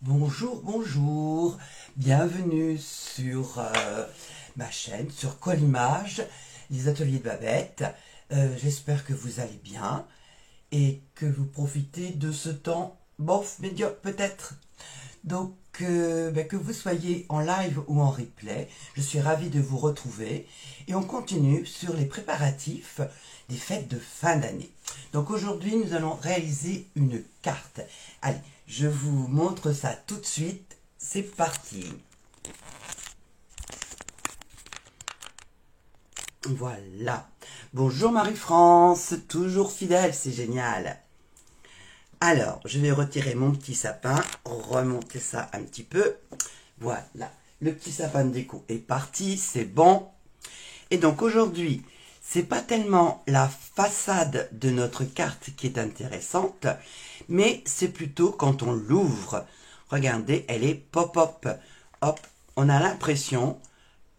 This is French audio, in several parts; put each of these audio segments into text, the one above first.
Bonjour, bonjour, bienvenue sur ma chaîne, sur Collimage, les ateliers de Babette. J'espère que vous allez bien et que vous profitez de ce temps bof, médiocre peut-être. Donc, que vous soyez en live ou en replay, je suis ravie de vous retrouver et on continue sur les préparatifs des fêtes de fin d'année. Donc aujourd'hui, nous allons réaliser une carte. Allez, je vous montre ça tout de suite. C'est parti. Voilà. Bonjour Marie-France, toujours fidèle, c'est génial. Alors, je vais retirer mon petit sapin, remonter ça un petit peu. Voilà, le petit sapin de déco est parti, c'est bon. Et donc aujourd'hui, c'est pas tellement la façade de notre carte qui est intéressante, mais c'est plutôt quand on l'ouvre. Regardez, elle est pop-up. Hop, on a l'impression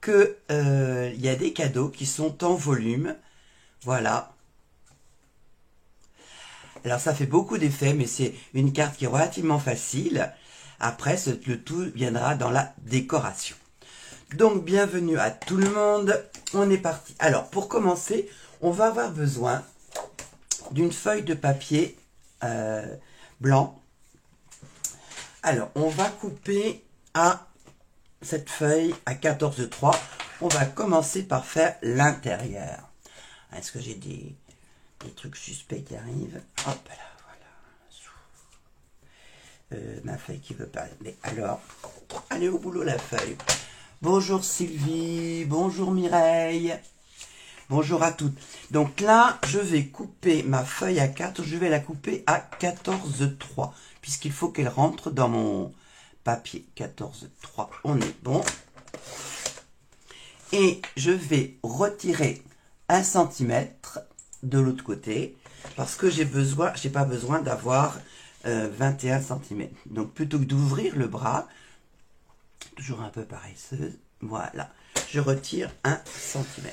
que y a des cadeaux qui sont en volume. Voilà. Alors ça fait beaucoup d'effets, mais c'est une carte qui est relativement facile. Après, le tout viendra dans la décoration. Donc, bienvenue à tout le monde. On est parti. Alors, pour commencer, on va avoir besoin d'une feuille de papier blanc. Alors, on va couper à cette feuille à 14,3. On va commencer par faire l'intérieur. Est-ce que j'ai des trucs suspects qui arrivent? Hop là, voilà. Ma feuille qui veut pas. Mais alors, allez au boulot la feuille. Bonjour Sylvie, bonjour Mireille, bonjour à toutes. Donc là, je vais couper ma feuille à 4, je vais la couper à 14,3, puisqu'il faut qu'elle rentre dans mon papier. 14,3, on est bon. Et je vais retirer 1 cm de l'autre côté, parce que j'ai pas besoin d'avoir 21 cm. Donc plutôt que d'ouvrir le bras, toujours un peu paresseuse, voilà, je retire 1 cm.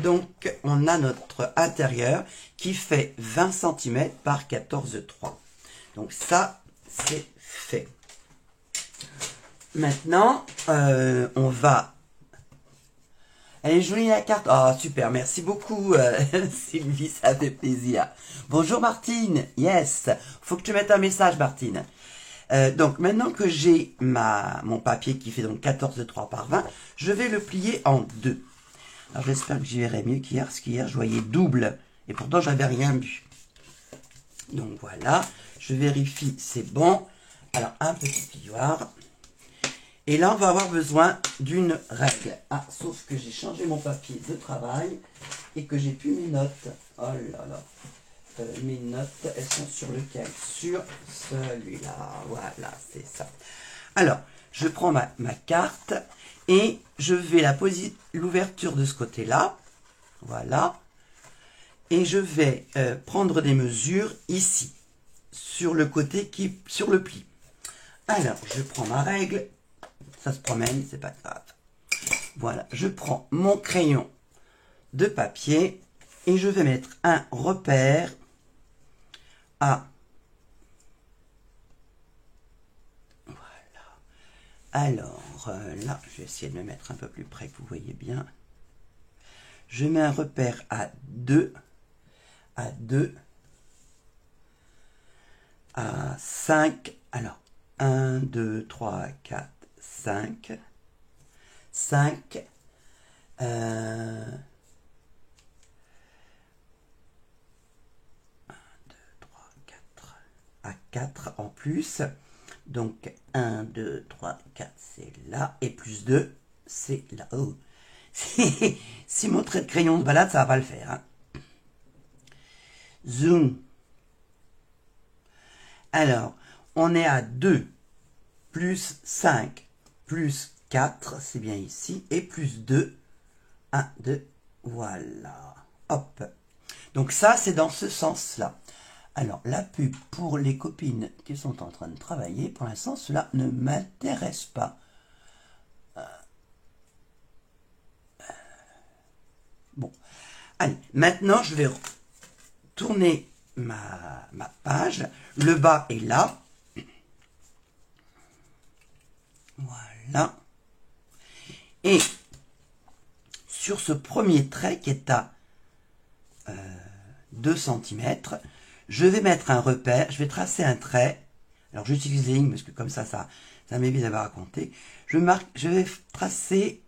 Donc, on a notre intérieur qui fait 20 cm par 14,3. Donc ça, c'est fait. Maintenant, on va... Elle est jolie la carte. Oh, super, merci beaucoup Sylvie, ça fait plaisir. Bonjour Martine, yes. Faut que tu mettes un message Martine. Donc maintenant que j'ai mon papier qui fait donc 14,3 par 20, je vais le plier en deux. Alors j'espère que j'y verrai mieux qu'hier, parce qu'hier je voyais double, et pourtant j'avais rien vu. Donc voilà, je vérifie, c'est bon. Alors un petit plioir. Et là on va avoir besoin d'une règle. Ah, sauf que j'ai changé mon papier de travail, et que j'ai plus mes notes. Oh là là. Mes notes, elles sont sur lequel? Sur celui-là. Voilà, c'est ça. Alors, je prends ma carte et je vais la poser l'ouverture de ce côté-là. Voilà. Et je vais prendre des mesures ici, sur le côté sur le pli. Alors, je prends ma règle. Ça se promène, c'est pas grave. Voilà, je prends mon crayon de papier et je vais mettre un repère à... Voilà. Alors, là, je vais essayer de me mettre un peu plus près que vous voyez bien. Je mets un repère à 2, à 5. Alors, 1, 2, 3, 4, 5. 5. 4 en plus, donc 1, 2, 3, 4 c'est là, et plus 2 c'est là. Oh. Si mon trait de crayon se balade, ça va pas le faire, hein. Zoom. Alors, on est à 2 plus 5 plus 4, c'est bien ici, et plus 2, 1, 2, voilà, hop. Donc ça, c'est dans ce sens-là. Alors, la pub pour les copines qui sont en train de travailler, pour l'instant, cela ne m'intéresse pas. Bon. Allez, maintenant, je vais tourner ma page. Le bas est là. Voilà. Et sur ce premier trait qui est à 2 cm, je vais mettre un repère, je vais tracer un trait. Alors j'utilise les lignes parce que comme ça m'évite d'avoir à compter. Je vais tracer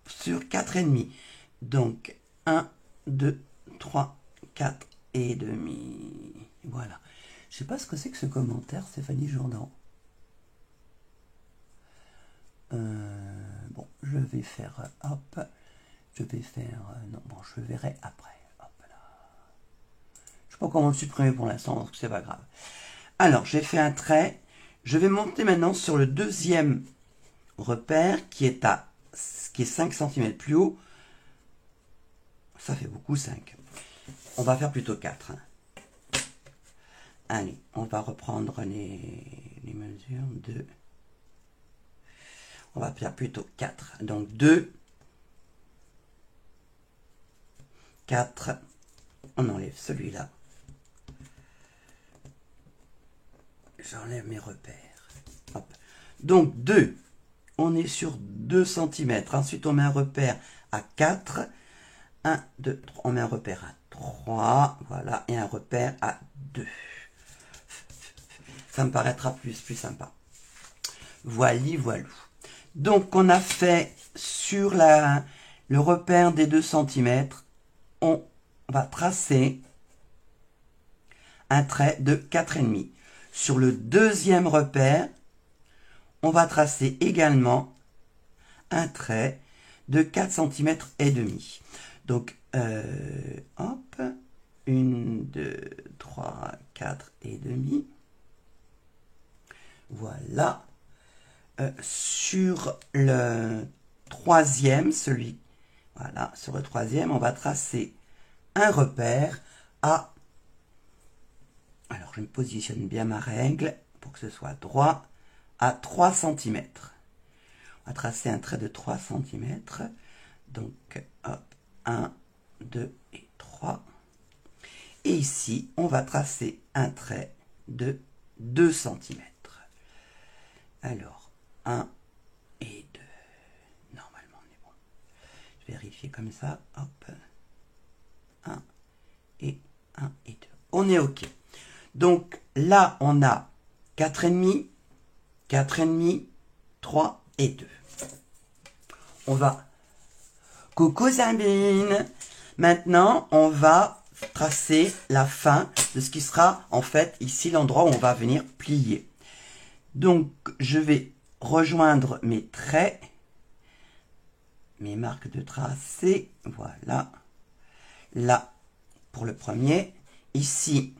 sur 4,5. Donc 1, 2, 3, 4 et demi. Voilà. Je sais pas ce que c'est que ce commentaire, Stéphanie Jourdan. Bon, je vais faire, hop, je vais faire, non, bon, je verrai après, hop là. Je sais pas comment le supprimer pour l'instant, donc c'est pas grave. Alors, j'ai fait un trait, je vais monter maintenant sur le deuxième repère qui est 5 cm plus haut. Ça fait beaucoup, 5. On va faire plutôt 4. Allez, on va reprendre les mesures de... On va faire plutôt 4. Donc 2, 4, on enlève celui-là. J'enlève mes repères. Hop. Donc 2, on est sur 2 cm. Ensuite, on met un repère à 4. 1, 2, 3. On met un repère à 3. Voilà. Et un repère à 2. Ça me paraîtra plus sympa. Voili, voilou. Donc, on a fait sur le repère des 2 cm, on va tracer un trait de 4,5. Sur le deuxième repère, on va tracer également un trait de 4 cm et demi. Donc, hop, 1, 2, 3, 4 et demi. Voilà. Sur le troisième, voilà, sur le troisième, on va tracer un repère à, alors je me positionne bien ma règle pour que ce soit droit, à 3 cm. On va tracer un trait de 3 cm. Donc, hop, 1, 2 et 3. Et ici, on va tracer un trait de 2 cm. Alors, 1 et 2. Normalement, on est bon. Je vais vérifier comme ça. Hop. 1 et 1 et 2. On est OK. Donc, là, on a 4,5, 4,5, 3 et 2. On va... Coucou Sabine. Maintenant, on va tracer la fin de ce qui sera, en fait, ici, l'endroit où on va venir plier. Donc, je vais rejoindre mes traits, mes marques de tracé, voilà, là pour le premier, ici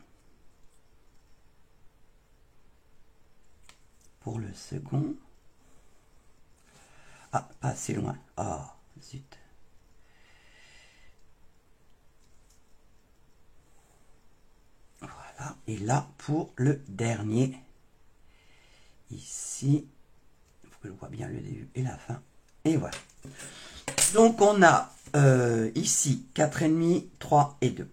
pour le second, ah, pas assez loin, oh, zut, voilà, et là pour le dernier, ici, il faut que je vois bien le début et la fin. Et voilà. Donc on a ici 4,5, 3 et 2.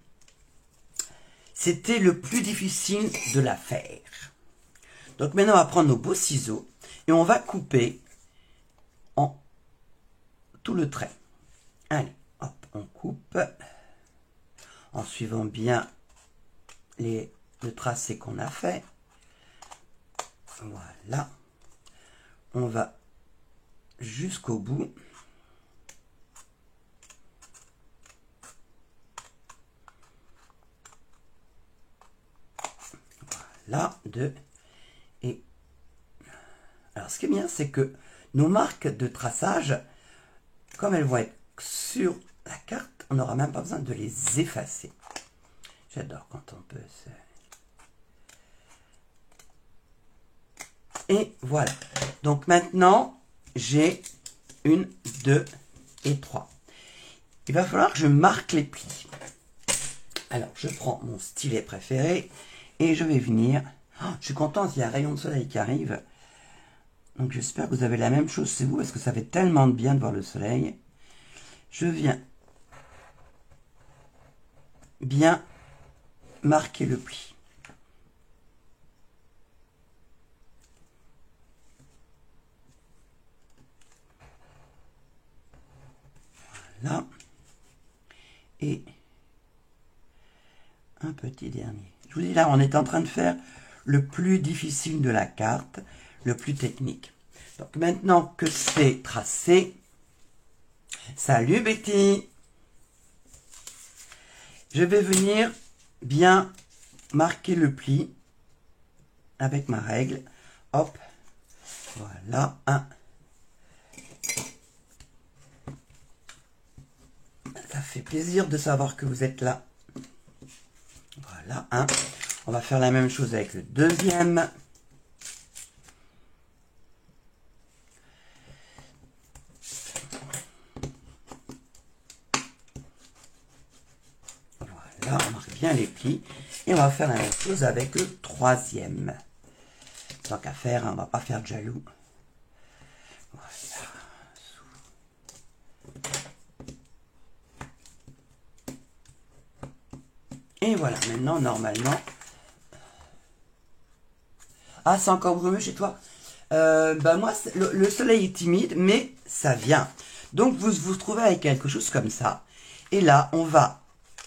C'était le plus difficile de la faire. Donc maintenant on va prendre nos beaux ciseaux et on va couper en tout le trait. Allez, hop, on coupe en suivant bien le tracé qu'on a fait. Voilà. On va jusqu'au bout. Voilà, 2. Et alors ce qui est bien, c'est que nos marques de traçage, comme elles vont être sur la carte, on n'aura même pas besoin de les effacer. J'adore quand on peut se... Et voilà. Donc maintenant, j'ai 1, 2 et 3. Il va falloir que je marque les plis. Alors, je prends mon stylet préféré et je vais venir... Oh, je suis contente, il y a un rayon de soleil qui arrive. Donc j'espère que vous avez la même chose chez vous, parce que ça fait tellement de bien de voir le soleil. Je viens bien marquer le pli. Voilà. Et un petit dernier. Je vous dis là, on est en train de faire le plus difficile de la carte, le plus technique. Donc maintenant que c'est tracé, salut Betty, je vais venir bien marquer le pli avec ma règle. Hop, voilà, un. Ça fait plaisir de savoir que vous êtes là. Voilà, un. On va faire la même chose avec le deuxième. Voilà, on marque bien les plis. Et on va faire la même chose avec le troisième. Tant qu'à faire, hein, on va pas faire de jaloux. Voilà. Et voilà, maintenant, normalement... Ah, c'est encore brumeux chez toi? Bah moi, le soleil est timide, mais ça vient. Donc, vous vous trouvez avec quelque chose comme ça. Et là, on va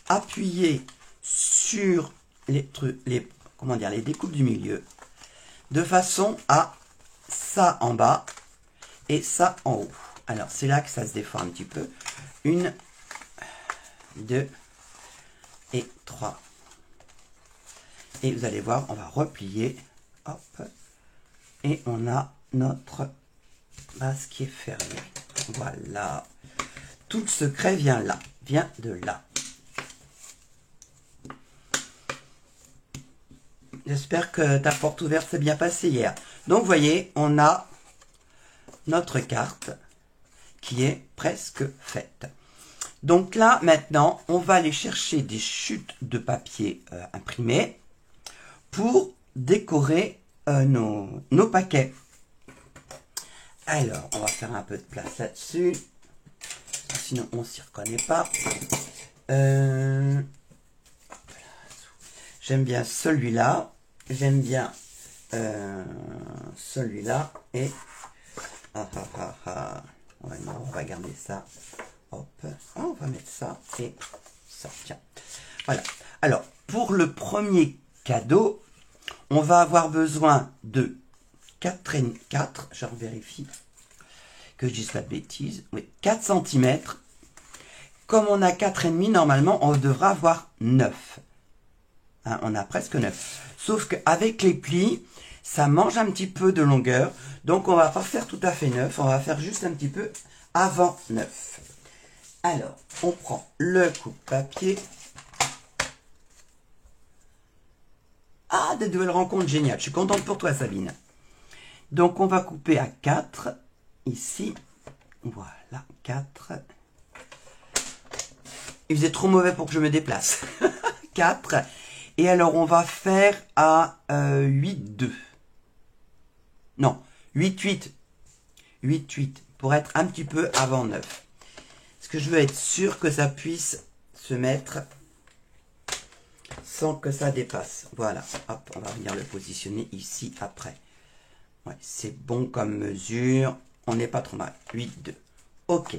appuyer sur les trucs, comment dire, les découpes du milieu, de façon à ça en bas et ça en haut. Alors, c'est là que ça se défend un petit peu. 1, 2 et 3. Et vous allez voir, on va replier. Hop. Et on a notre base qui est fermée. Voilà. Tout le secret vient là. Vient de là. J'espère que ta porte ouverte s'est bien passée hier. Donc, vous voyez, on a notre carte qui est presque faite. Donc là, maintenant, on va aller chercher des chutes de papier imprimées pour décorer nos paquets. Alors, on va faire un peu de place là-dessus. Sinon, on ne s'y reconnaît pas. J'aime bien celui-là. J'aime bien celui-là. Et... Ouais, non, on va garder ça. Hop. On va mettre ça et ça. Tiens. Voilà. Alors, pour le premier cadeau, on va avoir besoin de 4, je vérifie que je dise pas de bêtises, oui, 4 cm. Comme on a 4,5, normalement, on devra avoir 9. Hein, on a presque 9. Sauf qu'avec les plis, ça mange un petit peu de longueur. Donc, on va pas faire tout à fait 9. On va faire juste un petit peu avant 9. Alors, on prend le coupe-papier. Ah, des nouvelles rencontres, génial. Je suis contente pour toi, Sabine. Donc, on va couper à 4, ici. Voilà, 4. Il faisait trop mauvais pour que je me déplace. 4. Et alors, on va faire à 8, 2. Non, 8, 8. 8, 8, pour être un petit peu avant 9. Parce que je veux être sûr que ça puisse se mettre sans que ça dépasse. Voilà, hop, on va venir le positionner ici après. Ouais, c'est bon comme mesure, on n'est pas trop mal. 8, 2. Ok,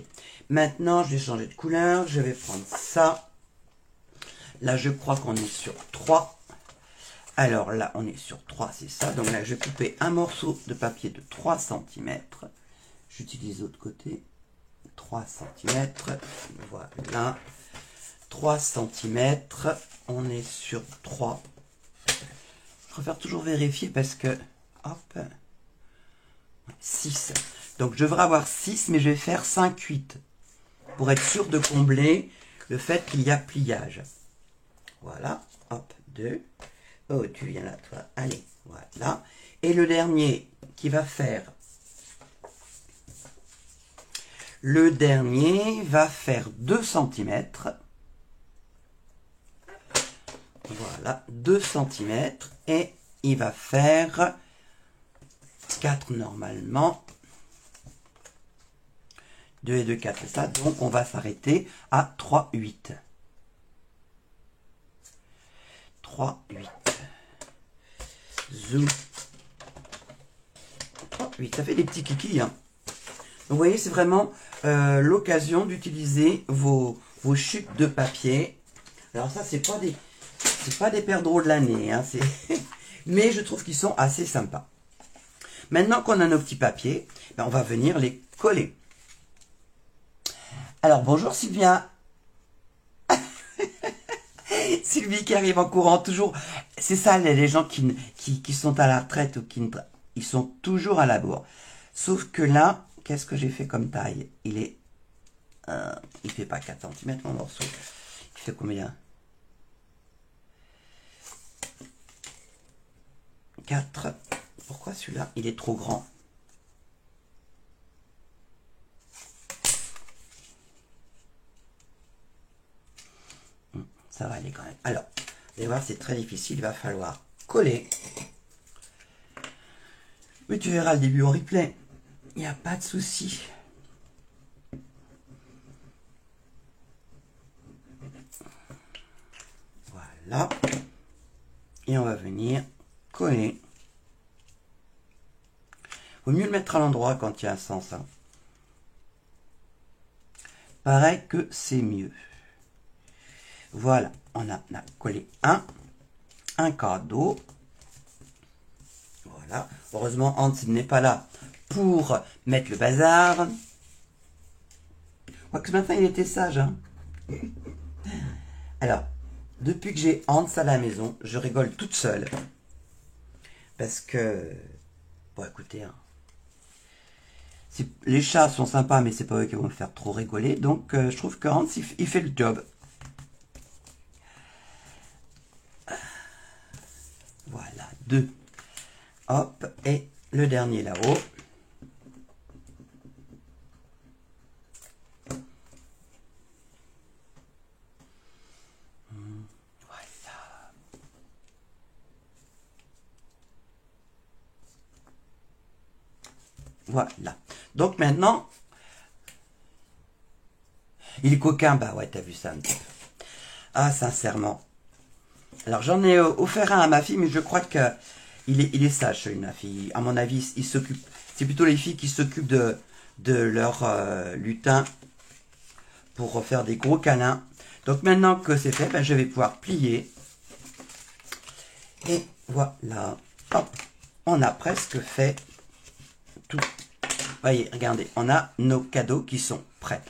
maintenant je vais changer de couleur, je vais prendre ça. Là, je crois qu'on est sur 3. Alors là, on est sur 3, c'est ça. Donc là, je vais couper un morceau de papier de 3 cm. J'utilise l'autre côté. 3 cm. Voilà. 3 cm. On est sur 3. Je préfère toujours vérifier parce que... Hop. 6. Donc je devrais avoir 6, mais je vais faire 5, 8. Pour être sûr de combler le fait qu'il y a pliage. Voilà. Hop. 2. Oh, tu viens là, toi. Allez. Voilà. Et le dernier qui va faire... Le dernier va faire 2 cm. Voilà, 2 cm. Et il va faire 4 normalement. 2 et 2, 4, c'est ça. Donc, on va s'arrêter à 3, 8. 3, 8. Zoom. 3, 8. Ça fait des petits kikis, hein. Vous voyez, c'est vraiment l'occasion d'utiliser vos chutes de papier. Alors ça, c'est pas des perdreaux de l'année, hein, mais je trouve qu'ils sont assez sympas. Maintenant qu'on a nos petits papiers, ben on va venir les coller. Alors bonjour Sylvia. Sylvie qui arrive en courant toujours. C'est ça les gens qui sont à la retraite ou ils sont toujours à la bourre. Sauf que là, qu'est-ce que j'ai fait comme taille? Il fait pas 4 cm mon morceau. Il fait combien? 4. Pourquoi celui-là? Il est trop grand. Ça va aller quand même. Alors, vous allez voir, c'est très difficile. Il va falloir coller. Mais tu verras le début en replay. Il n'y a pas de souci. Voilà. Et on va venir coller. Vaut mieux le mettre à l'endroit quand il y a un sens. Hein. Paraît que c'est mieux. Voilà, on a collé un cadeau. Voilà. Heureusement, Hans n'est pas là pour mettre le bazar. Je crois que ce matin, il était sage. Hein. Alors, depuis que j'ai Hans à la maison, je rigole toute seule. Parce que... Bon, écoutez, hein, les chats sont sympas, mais c'est pas eux qui vont me faire trop rigoler. Donc, je trouve que Hans, il fait le job. Voilà, 2. Hop, et le dernier là-haut. Voilà. Voilà. Donc maintenant, il est coquin. Bah ouais, t'as vu ça un petit peu. Ah, sincèrement. Alors j'en ai offert un à ma fille, mais je crois que il est sage, ma fille. À mon avis, il s'occupe. C'est plutôt les filles qui s'occupent de leur lutin pour faire des gros câlins. Donc maintenant que c'est fait, ben, je vais pouvoir plier. Et voilà. Hop, on a presque fait tout. Voyez, regardez, on a nos cadeaux qui sont prêts.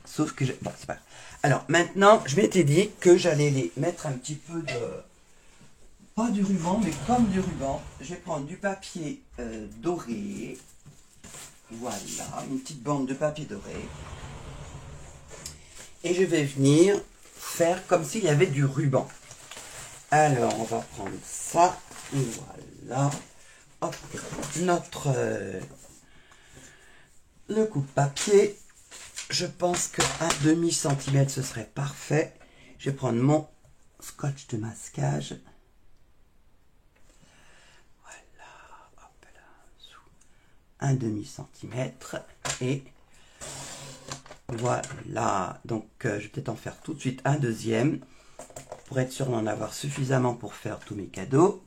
Sauf que bon, c'est pas grave. Alors maintenant, je m'étais dit que j'allais les mettre un petit peu de... Pas du ruban, mais comme du ruban. Je vais prendre du papier doré. Voilà, une petite bande de papier doré. Et je vais venir faire comme s'il y avait du ruban. Alors, on va prendre ça. Voilà. Hop, notre... le coupe-papier. Je pense qu'un demi-centimètre, ce serait parfait. Je vais prendre mon scotch de masquage. Voilà. Hop là. Un demi-centimètre. Et voilà. Donc, je vais peut-être en faire tout de suite un deuxième. Pour être sûr d'en avoir suffisamment pour faire tous mes cadeaux.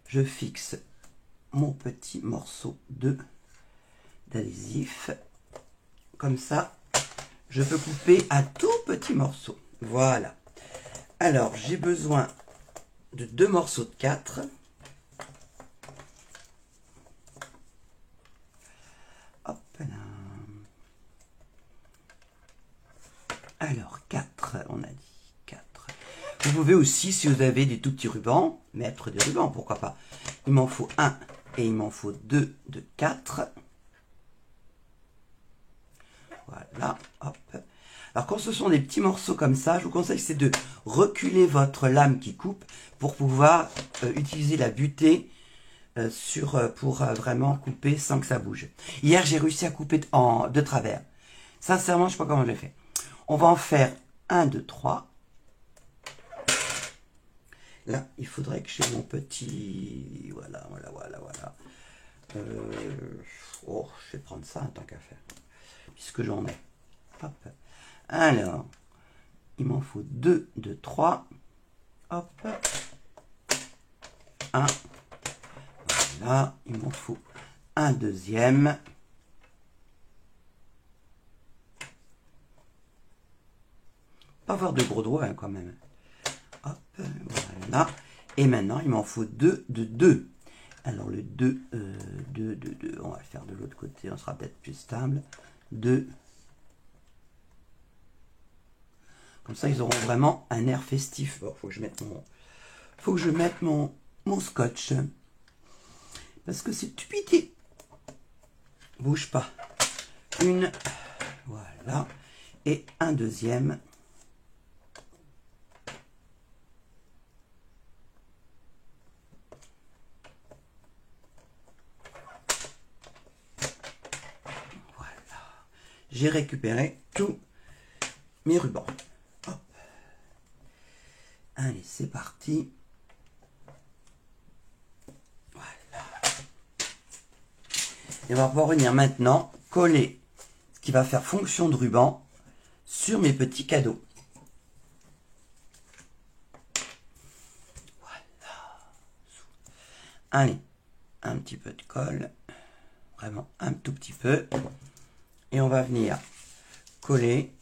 Je fixe mon petit morceau d'adhésif. Comme ça, je peux couper un tout petit morceau. Voilà. Alors, j'ai besoin de 2 morceaux de 4. Hop là. Alors, 4, on a dit 4. Vous pouvez aussi, si vous avez des tout petits rubans, mettre des rubans, pourquoi pas. Il m'en faut 1 et il m'en faut 2 de 4. Voilà, hop. Alors quand ce sont des petits morceaux comme ça, je vous conseille c'est de reculer votre lame qui coupe pour pouvoir utiliser la butée pour vraiment couper sans que ça bouge. Hier j'ai réussi à couper de travers. Sincèrement, je ne sais pas comment je l'ai fait. On va en faire 1, 2, 3. Là, il faudrait que j'ai mon petit... Voilà. Oh, je vais prendre ça en tant qu'à faire. Puisque j'en ai. Hop. Alors, il m'en faut 2 de 3. Hop. 1. Voilà, il m'en faut un deuxième. Pas avoir de gros doigts hein, quand même. Hop, voilà. Et maintenant, il m'en faut deux de deux. Alors le 2, 2, 2, 2, on va le faire de l'autre côté, on sera peut-être plus stable. 2. Comme ça, ils auront vraiment un air festif. Bon, faut que je mette mon scotch. Parce que c'est stupide. Bouge pas. Une. Voilà. Et un deuxième. Voilà. J'ai récupéré tous mes rubans. Hop. Allez, c'est parti. Voilà. Et on va pouvoir venir maintenant coller ce qui va faire fonction de ruban sur mes petits cadeaux. Voilà. Allez, un petit peu de colle. Vraiment un tout petit peu. Et on va venir coller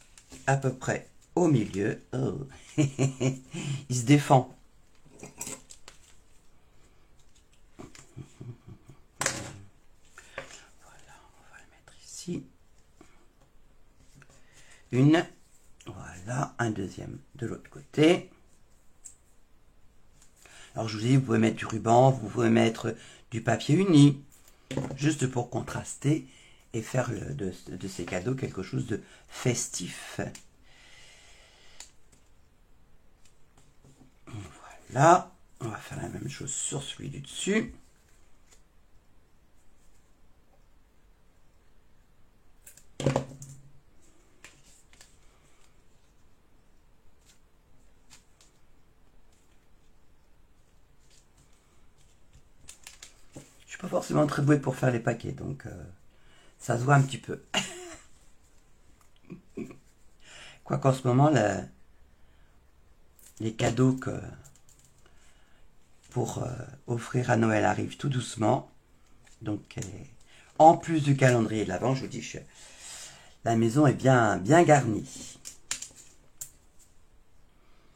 à peu près au milieu. Oh. Il se défend. Voilà, on va le mettre ici. Une. Voilà, un deuxième de l'autre côté. Alors je vous dis, vous pouvez mettre du ruban, vous pouvez mettre du papier uni, juste pour contraster et faire de ces cadeaux quelque chose de festif. Voilà, on va faire la même chose sur celui du dessus. Je suis pas forcément très doué pour faire les paquets, donc ça se voit un petit peu. Quoi qu'en ce moment, les cadeaux pour offrir à Noël arrivent tout doucement. Donc, en plus du calendrier de l'Avent, je vous dis, la maison est bien garnie.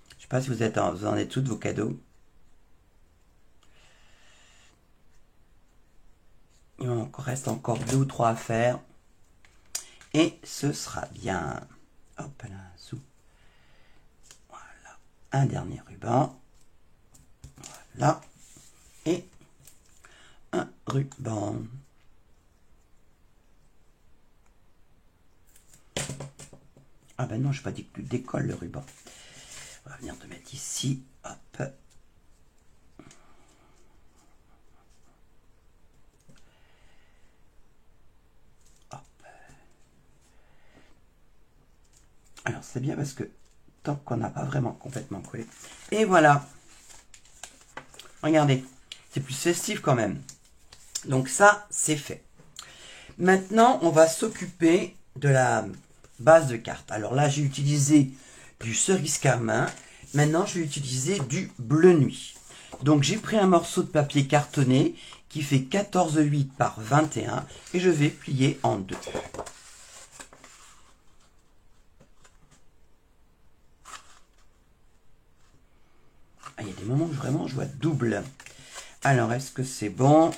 Je ne sais pas si vous en êtes tous de vos cadeaux. Il m'en reste encore 2 ou 3 à faire. Et ce sera bien. Hop là, sous. Voilà. Un dernier ruban. Voilà. Et un ruban. Ah ben non, je n'ai pas dit que tu décolles le ruban. On va venir te mettre ici. Hop. Hop. Alors c'est bien parce que tant qu'on n'a pas vraiment complètement collé. Et voilà. Regardez. C'est plus festif quand même. Donc ça, c'est fait. Maintenant, on va s'occuper de la base de carte. Alors là, j'ai utilisé du cerise carmin. Maintenant, je vais utiliser du bleu nuit. Donc, j'ai pris un morceau de papier cartonné qui fait 14,8 par 21 et je vais plier en deux. Ah, il y a des moments où vraiment je vois double. Alors, est-ce que c'est bon?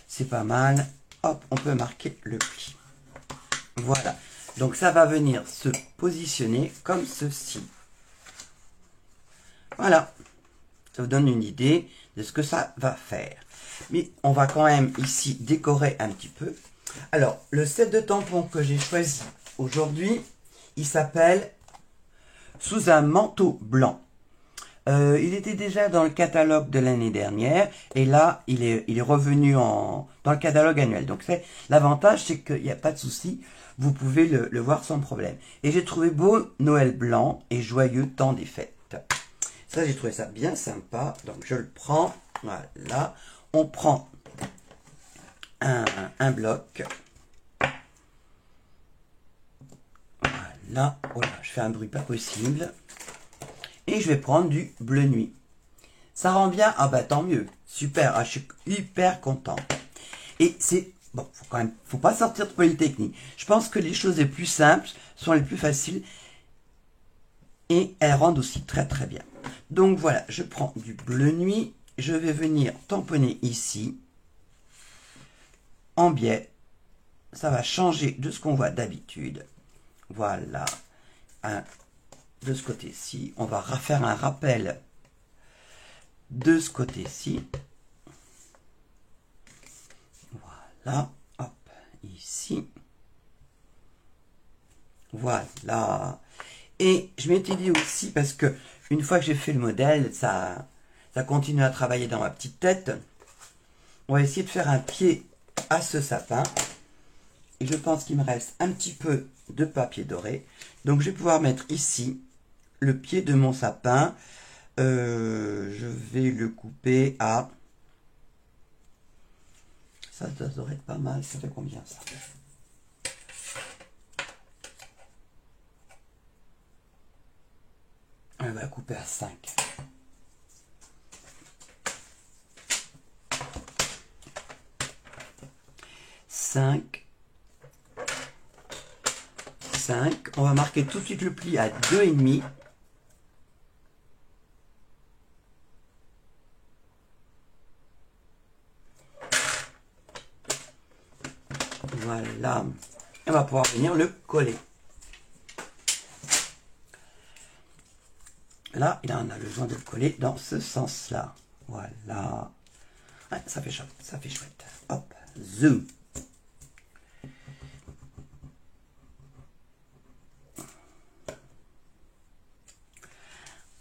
C'est pas mal. Hop, on peut marquer le pli. Voilà. Donc, ça va venir se positionner comme ceci. Voilà. Ça vous donne une idée de ce que ça va faire. Mais on va quand même ici décorer un petit peu. Alors, le set de tampons que j'ai choisi aujourd'hui, il s'appelle Sous un manteau blanc. Il était déjà dans le catalogue de l'année dernière et là, il est revenu dans le catalogue annuel. Donc, l'avantage, c'est qu'il n'y a pas de souci. Vous pouvez le voir sans problème. Et j'ai trouvé beau Noël blanc et joyeux temps des fêtes. Ça, j'ai trouvé ça bien sympa. Donc, je le prends. Voilà. On prend un bloc. Voilà. Voilà. Je fais un bruit pas possible. Et je vais prendre du bleu nuit. Ça rend bien. Ah bah tant mieux. Super, ah, je suis hyper content. Et c'est... Bon, faut pas sortir de Polytechnique. Je pense que les choses les plus simples sont les plus faciles. Et elles rendent aussi très très bien. Donc voilà, je prends du bleu nuit. Je vais venir tamponner ici. En biais. Ça va changer de ce qu'on voit d'habitude. Voilà. De ce côté-ci. On va refaire un rappel de ce côté-ci. Voilà. Hop. Ici. Voilà. Et je m'étais dit aussi, parce que une fois que j'ai fait le modèle, ça continue à travailler dans ma petite tête. On va essayer de faire un pied à ce sapin. Et je pense qu'il me reste un petit peu de papier doré. Donc je vais pouvoir mettre ici le pied de mon sapin. Je vais le couper à... Ça devrait être pas mal. Ça fait combien ça? On va couper à 5. On va marquer tout de suite le pli à 2,5. Voilà. On va pouvoir venir le coller. Là, il en a besoin de le coller dans ce sens-là. Voilà. Ouais, ça fait chouette. Ça fait chouette. Hop. Zoom.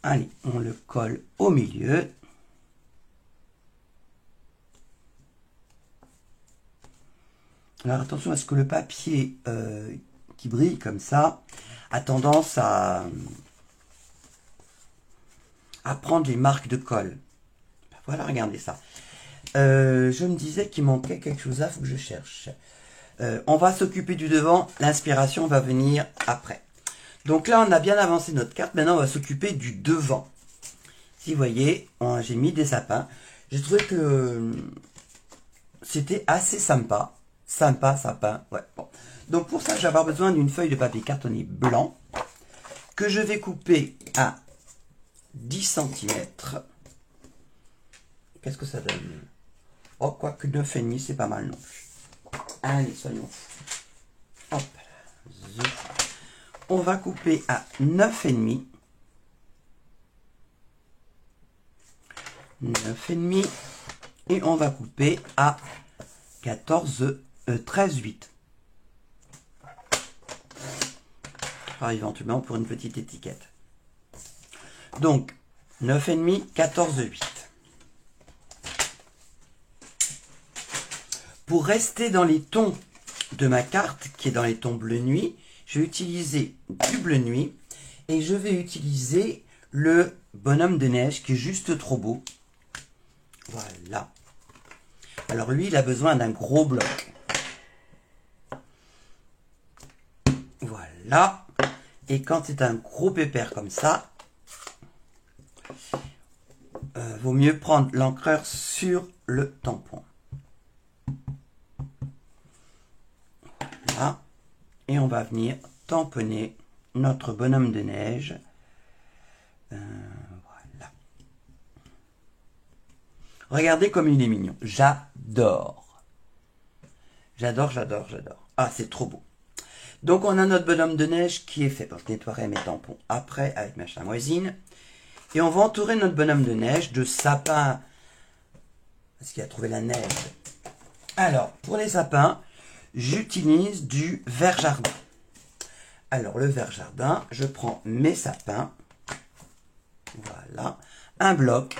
Allez, on le colle au milieu. Alors attention à ce que le papier qui brille comme ça a tendance à prendre les marques de colle. Voilà, regardez ça. Je me disais qu'il manquait quelque chose là, il faut que je cherche. On va s'occuper du devant, l'inspiration va venir après. Donc là, on a bien avancé notre carte. Maintenant, on va s'occuper du devant. Si vous voyez, j'ai mis des sapins. J'ai trouvé que c'était assez sympa. Sympa, sapin. Ouais, bon. Donc pour ça, je vais avoir besoin d'une feuille de papier cartonné blanc que je vais couper à 10 cm. Qu'est-ce que ça donne? Oh, quoique 9,5, c'est pas mal non plus. Allez, soyons fous. Hop là. On va couper à 9,5. 9,5. Et on va couper à 13,8. Éventuellement pour une petite étiquette. Donc, 9,5, 14,8. Pour rester dans les tons de ma carte, qui est dans les tons bleu nuit, je vais utiliser du bleu nuit et je vais utiliser le bonhomme de neige qui est juste trop beau. Voilà. Alors lui, il a besoin d'un gros bloc. Voilà. Et quand c'est un gros pépère comme ça, vaut mieux prendre l'encreur sur le tampon. Voilà. Et on va venir tamponner notre bonhomme de neige. Voilà. Regardez comme il est mignon. J'adore. J'adore, j'adore, j'adore. Ah, c'est trop beau. Donc, on a notre bonhomme de neige qui est fait. Bon, je nettoierai mes tampons après avec ma chamoisine. Et on va entourer notre bonhomme de neige de sapin. Parce qu'il a trouvé la neige. Alors, pour les sapins, j'utilise du vert jardin. Alors, le vert jardin, je prends mes sapins. Voilà. Un bloc.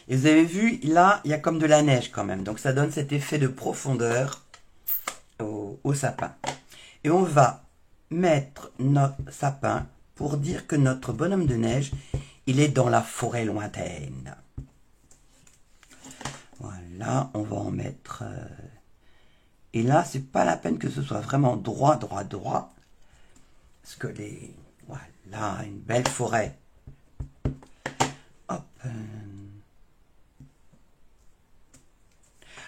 Et vous avez vu, là, il y a comme de la neige quand même. Donc, ça donne cet effet de profondeur au sapin. Et on va mettre notre sapin pour dire que notre bonhomme de neige, il est dans la forêt lointaine. Voilà, on va en mettre... Et là, c'est pas la peine que ce soit vraiment droit, droit, droit. Parce que Voilà, une belle forêt. Hop.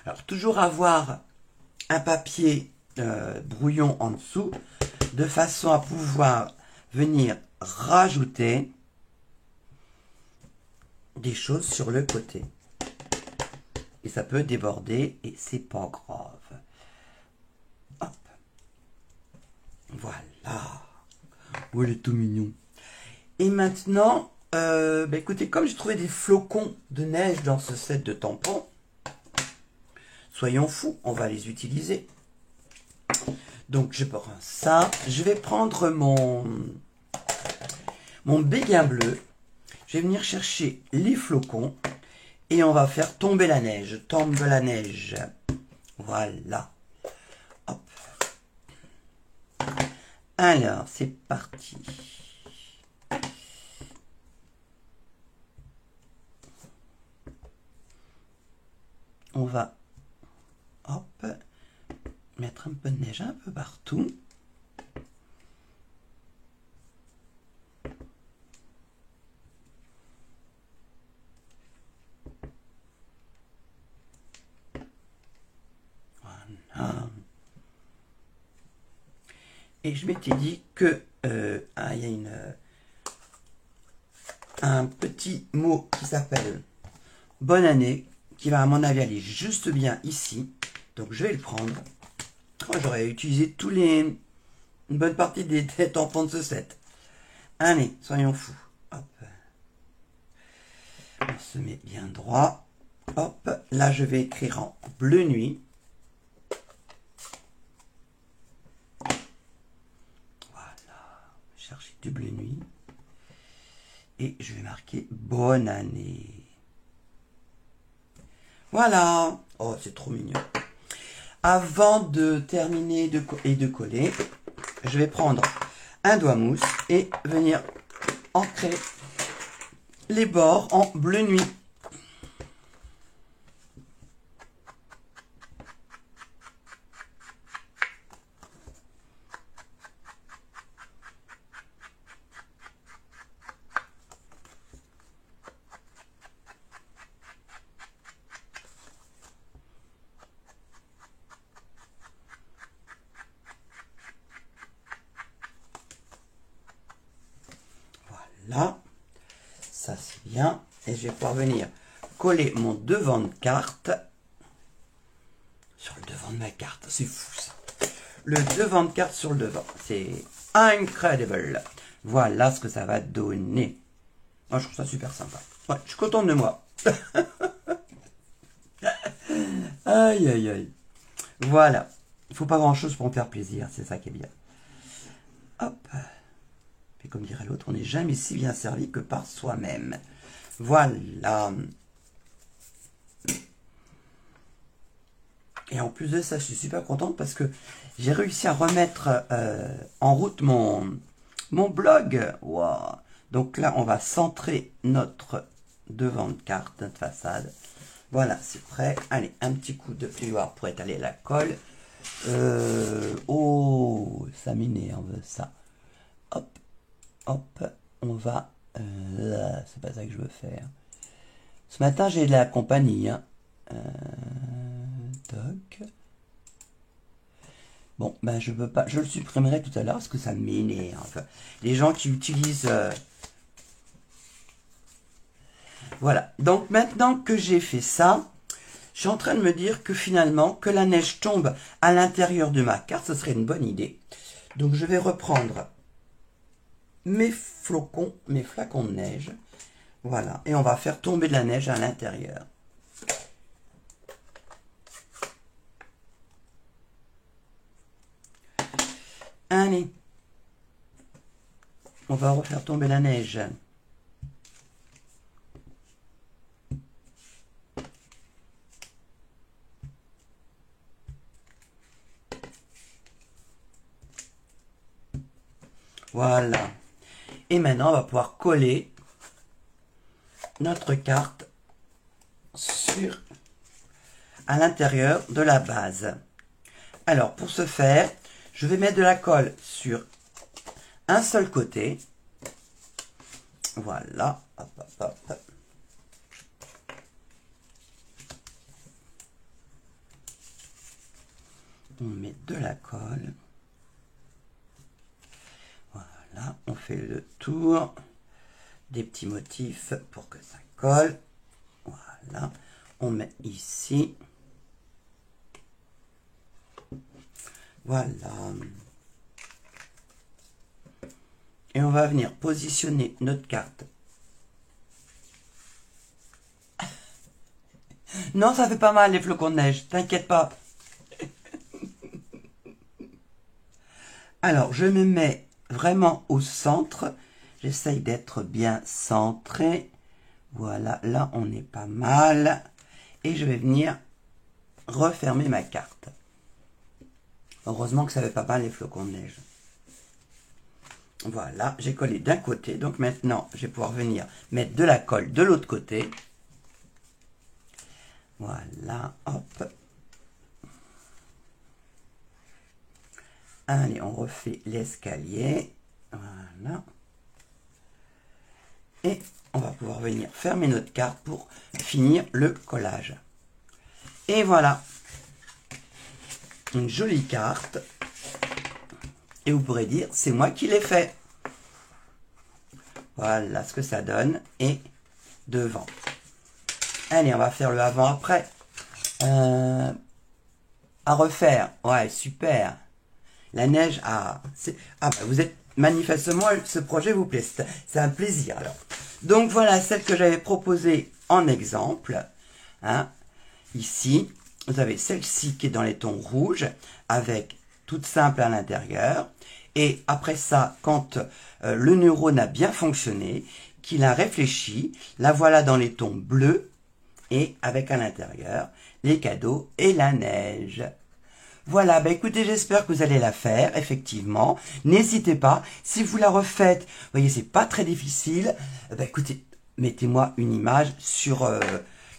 Alors, toujours avoir un papier brouillon en dessous, de façon à pouvoir venir rajouter des choses sur le côté. Et ça peut déborder et c'est pas grave. Hop. Voilà. Oh, il est tout mignon. Et maintenant, écoutez, comme j'ai trouvé des flocons de neige dans ce set de tampons, soyons fous, on va les utiliser. Donc je prends ça, je vais prendre mon béguin bleu, je vais venir chercher les flocons et on va faire tomber la neige. Tombe la neige. Voilà. Hop. Alors, c'est parti. On va, hop, mettre un peu de neige un peu partout. Voilà. Et je m'étais dit que il y a un petit mot qui s'appelle bonne année, qui va à mon avis aller juste bien ici. Donc je vais le prendre. Oh, j'aurais utilisé une bonne partie des tampons de ce set. Allez, soyons fous. Hop. On se met bien droit. Hop. Là, je vais écrire en bleu nuit. Voilà. Chercher du bleu nuit. Et je vais marquer bonne année. Voilà. Oh, c'est trop mignon. Avant de terminer et de coller, je vais prendre un doigt mousse et venir ancrer les bords en bleu nuit. Là, ça c'est bien. Et je vais pouvoir venir coller mon devant de carte sur le devant de ma carte. C'est fou ça. Le devant de carte sur le devant. C'est incredible. Voilà ce que ça va donner. Moi, je trouve ça super sympa. Ouais, je suis content de moi. Aïe, aïe, aïe. Voilà. Il ne faut pas grand-chose pour me faire plaisir. C'est ça qui est bien. Hop. Et comme dirait l'autre, on n'est jamais si bien servi que par soi-même. Voilà. Et en plus de ça, je suis super contente parce que j'ai réussi à remettre en route mon blog. Wow. Donc là, on va centrer notre devant de carte, notre façade. Voilà, c'est prêt. Allez, un petit coup de plioir pour étaler la colle. Oh, ça m'énerve, ça. Hop. Hop, on va... c'est pas ça que je veux faire. Ce matin, j'ai de la compagnie. Hein. Toc. Bon, ben je peux pas... Je le supprimerai tout à l'heure parce que ça m'énerve. Les gens qui utilisent... Voilà. Donc, maintenant que j'ai fait ça, je suis en train de me dire que finalement, que la neige tombe à l'intérieur de ma carte, ce serait une bonne idée. Donc, je vais reprendre mes flocons, mes flacons de neige. Voilà. Et on va faire tomber de la neige à l'intérieur. Allez. On va refaire tomber la neige. Voilà. Et maintenant, on va pouvoir coller notre carte à l'intérieur de la base. Alors, pour ce faire, je vais mettre de la colle sur un seul côté. Voilà. Hop, hop, hop. On met de la colle. Voilà, on fait le tour des petits motifs pour que ça colle. Voilà, on met ici. Voilà. Et on va venir positionner notre carte. Non, ça fait pas mal les flocons de neige, t'inquiète pas. Alors, je me mets vraiment au centre. J'essaye d'être bien centré. Voilà, là, on est pas mal. Et je vais venir refermer ma carte. Heureusement que ça fait pas mal les flocons de neige. Voilà, j'ai collé d'un côté. Donc maintenant, je vais pouvoir venir mettre de la colle de l'autre côté. Voilà, hop. Allez, on refait l'escalier. Voilà. Et on va pouvoir venir fermer notre carte pour finir le collage. Et voilà. Une jolie carte. Et vous pourrez dire, c'est moi qui l'ai fait. Voilà ce que ça donne. Et devant. Allez, on va faire le avant-après. À refaire. Ouais, super. La neige, vous êtes manifestement, ce projet vous plaît. C'est un plaisir alors. Donc voilà celle que j'avais proposée en exemple. Hein. Ici, vous avez celle-ci qui est dans les tons rouges, avec toute simple à l'intérieur. Et après ça, quand le neurone a bien fonctionné, qu'il a réfléchi, la voilà dans les tons bleus, et avec à l'intérieur les cadeaux et la neige. Voilà, bah écoutez, j'espère que vous allez la faire, effectivement. N'hésitez pas, si vous la refaites, vous voyez, c'est pas très difficile. Bah écoutez, mettez-moi une image sur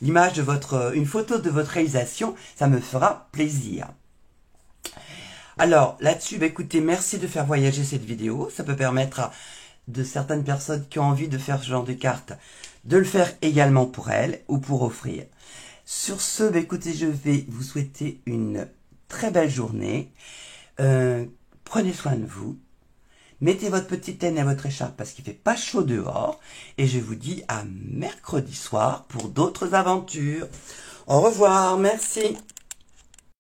l'image de une photo de votre réalisation, ça me fera plaisir. Alors, là-dessus, bah écoutez, merci de faire voyager cette vidéo. Ça peut permettre à de certaines personnes qui ont envie de faire ce genre de carte, de le faire également pour elles ou pour offrir. Sur ce, bah écoutez, je vais vous souhaiter une très belle journée. Prenez soin de vous. Mettez votre petite laine et votre écharpe parce qu'il fait pas chaud dehors. Et je vous dis à mercredi soir pour d'autres aventures. Au revoir, merci.